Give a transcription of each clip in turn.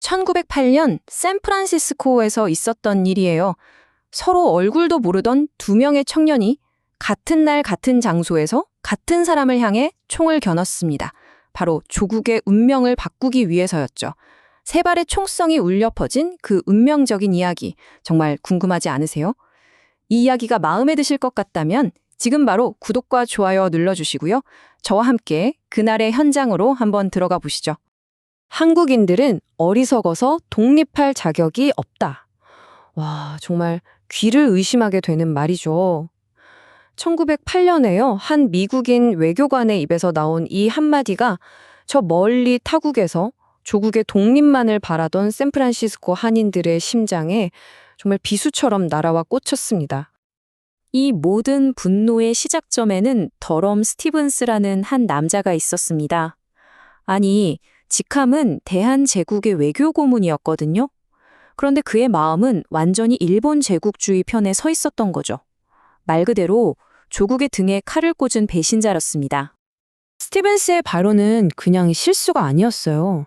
1908년 샌프란시스코에서 있었던 일이에요. 서로 얼굴도 모르던 두 명의 청년이 같은 날 같은 장소에서 같은 사람을 향해 총을 겨눴습니다. 바로 조국의 운명을 바꾸기 위해서였죠. 세 발의 총성이 울려 퍼진 그 운명적인 이야기, 정말 궁금하지 않으세요? 이 이야기가 마음에 드실 것 같다면 지금 바로 구독과 좋아요 눌러주시고요. 저와 함께 그날의 현장으로 한번 들어가 보시죠. 한국인들은 어리석어서 독립할 자격이 없다. 와, 정말 귀를 의심하게 되는 말이죠. 1908년에요. 한 미국인 외교관의 입에서 나온 이 한마디가 저 멀리 타국에서 조국의 독립만을 바라던 샌프란시스코 한인들의 심장에 정말 비수처럼 날아와 꽂혔습니다. 이 모든 분노의 시작점에는 더럼 스티븐스라는 한 남자가 있었습니다. 아니, 직함은 대한제국의 외교고문이었거든요. 그런데 그의 마음은 완전히 일본 제국주의 편에 서 있었던 거죠. 말 그대로 조국의 등에 칼을 꽂은 배신자였습니다. 스티븐스의 발언은 그냥 실수가 아니었어요.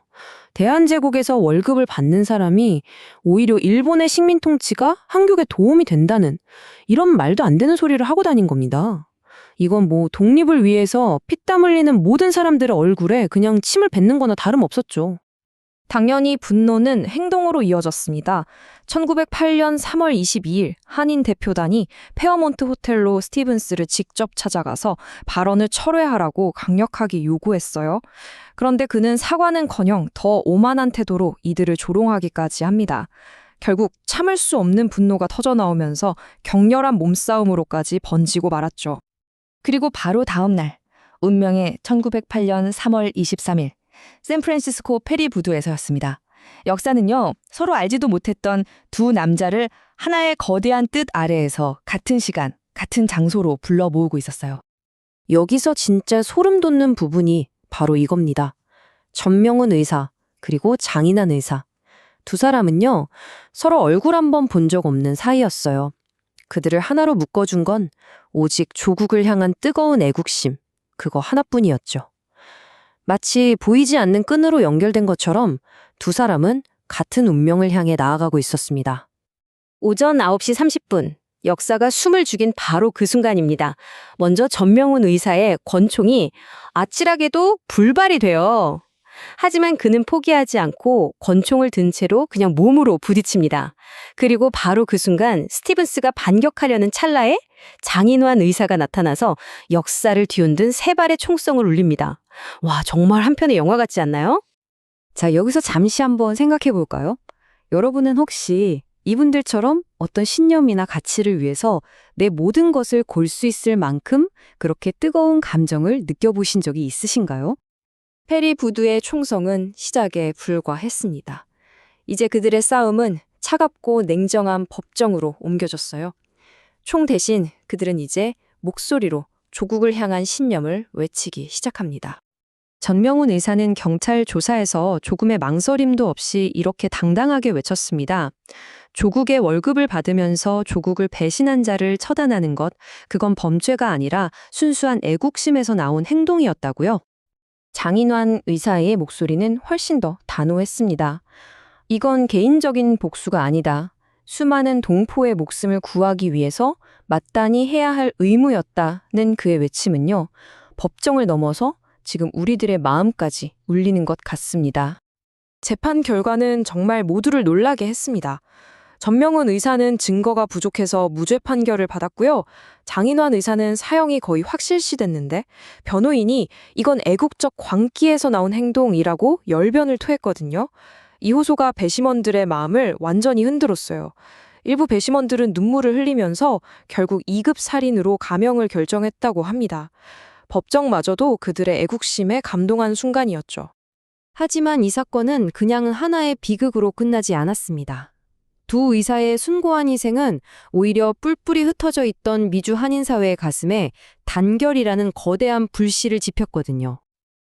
대한제국에서 월급을 받는 사람이 오히려 일본의 식민 통치가 한국에 도움이 된다는 이런 말도 안 되는 소리를 하고 다닌 겁니다. 이건 독립을 위해서 피땀 흘리는 모든 사람들의 얼굴에 그냥 침을 뱉는 거나 다름없었죠. 당연히 분노는 행동으로 이어졌습니다. 1908년 3월 22일 한인 대표단이 페어몬트 호텔로 스티븐스를 직접 찾아가서 발언을 철회하라고 강력하게 요구했어요. 그런데 그는 사과는커녕 더 오만한 태도로 이들을 조롱하기까지 합니다. 결국 참을 수 없는 분노가 터져나오면서 격렬한 몸싸움으로까지 번지고 말았죠. 그리고 바로 다음 날, 운명의 1908년 3월 23일, 샌프란시스코 페리부두에서였습니다. 역사는요, 서로 알지도 못했던 두 남자를 하나의 거대한 뜻 아래에서 같은 시간, 같은 장소로 불러 모으고 있었어요. 여기서 진짜 소름 돋는 부분이 바로 이겁니다. 전명훈 의사, 그리고 장인환 의사. 두 사람은요, 서로 얼굴 한번 본 적 없는 사이였어요. 그들을 하나로 묶어준 건 오직 조국을 향한 뜨거운 애국심, 그거 하나뿐이었죠. 마치 보이지 않는 끈으로 연결된 것처럼 두 사람은 같은 운명을 향해 나아가고 있었습니다. 오전 9시 30분, 역사가 숨을 죽인 바로 그 순간입니다. 먼저 전명훈 의사의 권총이 아찔하게도 불발이 돼요. 하지만 그는 포기하지 않고 권총을 든 채로 그냥 몸으로 부딪힙니다. 그리고 바로 그 순간 스티븐스가 반격하려는 찰나에 장인환 의사가 나타나서 역사를 뒤흔든 세 발의 총성을 울립니다. 와, 정말 한편의 영화 같지 않나요? 자, 여기서 잠시 한번 생각해 볼까요? 여러분은 혹시 이분들처럼 어떤 신념이나 가치를 위해서 내 모든 것을 걸 수 있을 만큼 그렇게 뜨거운 감정을 느껴보신 적이 있으신가요? 페리부두의 총성은 시작에 불과했습니다. 이제 그들의 싸움은 차갑고 냉정한 법정으로 옮겨졌어요. 총 대신 그들은 이제 목소리로 조국을 향한 신념을 외치기 시작합니다. 전명훈 의사는 경찰 조사에서 조금의 망설임도 없이 이렇게 당당하게 외쳤습니다. 조국의 월급을 받으면서 조국을 배신한 자를 처단하는 것, 그건 범죄가 아니라 순수한 애국심에서 나온 행동이었다고요. 장인환 의사의 목소리는 훨씬 더 단호했습니다. 이건 개인적인 복수가 아니다. 수많은 동포의 목숨을 구하기 위해서 마땅히 해야 할 의무였다는 그의 외침은요, 법정을 넘어서 지금 우리들의 마음까지 울리는 것 같습니다. 재판 결과는 정말 모두를 놀라게 했습니다. 전명훈 의사는 증거가 부족해서 무죄 판결을 받았고요. 장인환 의사는 사형이 거의 확실시됐는데 변호인이 이건 애국적 광기에서 나온 행동이라고 열변을 토했거든요. 이 호소가 배심원들의 마음을 완전히 흔들었어요. 일부 배심원들은 눈물을 흘리면서 결국 2급 살인으로 감형을 결정했다고 합니다. 법정마저도 그들의 애국심에 감동한 순간이었죠. 하지만 이 사건은 그냥 하나의 비극으로 끝나지 않았습니다. 두 의사의 숭고한 희생은 오히려 뿔뿔이 흩어져 있던 미주 한인 사회의 가슴에 단결이라는 거대한 불씨를 지폈거든요.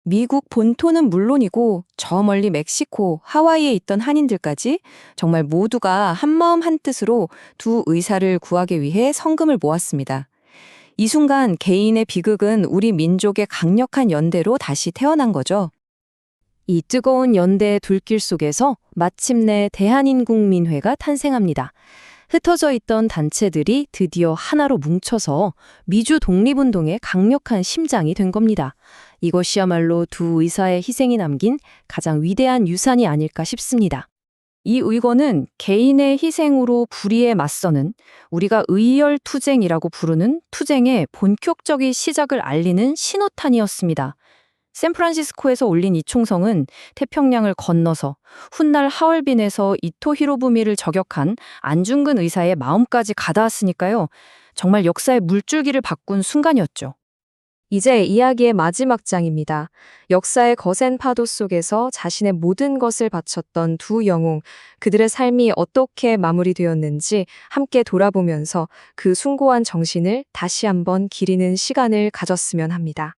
미국 본토는 물론이고 저 멀리 멕시코, 하와이에 있던 한인들까지 정말 모두가 한마음 한뜻으로 두 의사를 구하기 위해 성금을 모았습니다. 이 순간 개인의 비극은 우리 민족의 강력한 연대로 다시 태어난 거죠. 이 뜨거운 연대의 둘길 속에서 마침내 대한인국민회가 탄생합니다. 흩어져 있던 단체들이 드디어 하나로 뭉쳐서 미주 독립운동의 강력한 심장이 된 겁니다. 이것이야말로 두 의사의 희생이 남긴 가장 위대한 유산이 아닐까 싶습니다. 이 의거는 개인의 희생으로 불의에 맞서는 우리가 의열투쟁이라고 부르는 투쟁의 본격적인 시작을 알리는 신호탄이었습니다. 샌프란시스코에서 올린 이 총성은 태평양을 건너서 훗날 하얼빈에서 이토 히로부미를 저격한 안중근 의사의 마음까지 가닿았으니까요. 정말 역사의 물줄기를 바꾼 순간이었죠. 이제 이야기의 마지막 장입니다. 역사의 거센 파도 속에서 자신의 모든 것을 바쳤던 두 영웅, 그들의 삶이 어떻게 마무리되었는지 함께 돌아보면서 그 숭고한 정신을 다시 한번 기리는 시간을 가졌으면 합니다.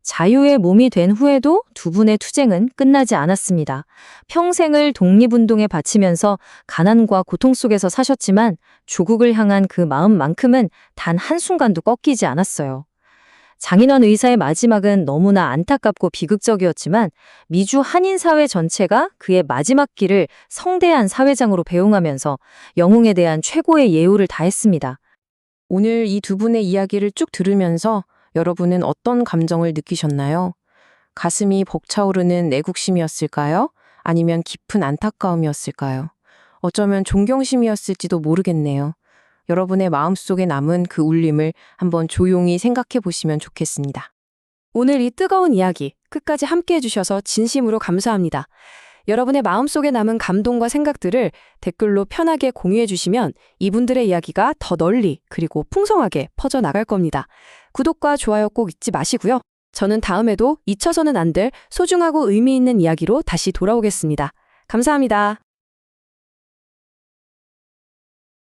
자유의 몸이 된 후에도 두 분의 투쟁은 끝나지 않았습니다. 평생을 독립운동에 바치면서 가난과 고통 속에서 사셨지만 조국을 향한 그 마음만큼은 단 한순간도 꺾이지 않았어요. 장인원 의사의 마지막은 너무나 안타깝고 비극적이었지만 미주 한인사회 전체가 그의 마지막 길을 성대한 사회장으로 배웅하면서 영웅에 대한 최고의 예우를 다했습니다. 오늘 이 두 분의 이야기를 쭉 들으면서 여러분은 어떤 감정을 느끼셨나요? 가슴이 벅차오르는 애국심이었을까요? 아니면 깊은 안타까움이었을까요? 어쩌면 존경심이었을지도 모르겠네요. 여러분의 마음속에 남은 그 울림을 한번 조용히 생각해 보시면 좋겠습니다. 오늘 이 뜨거운 이야기 끝까지 함께 해주셔서 진심으로 감사합니다. 여러분의 마음속에 남은 감동과 생각들을 댓글로 편하게 공유해 주시면 이분들의 이야기가 더 널리 그리고 풍성하게 퍼져나갈 겁니다. 구독과 좋아요 꼭 잊지 마시고요. 저는 다음에도 잊혀서는 안 될 소중하고 의미 있는 이야기로 다시 돌아오겠습니다. 감사합니다.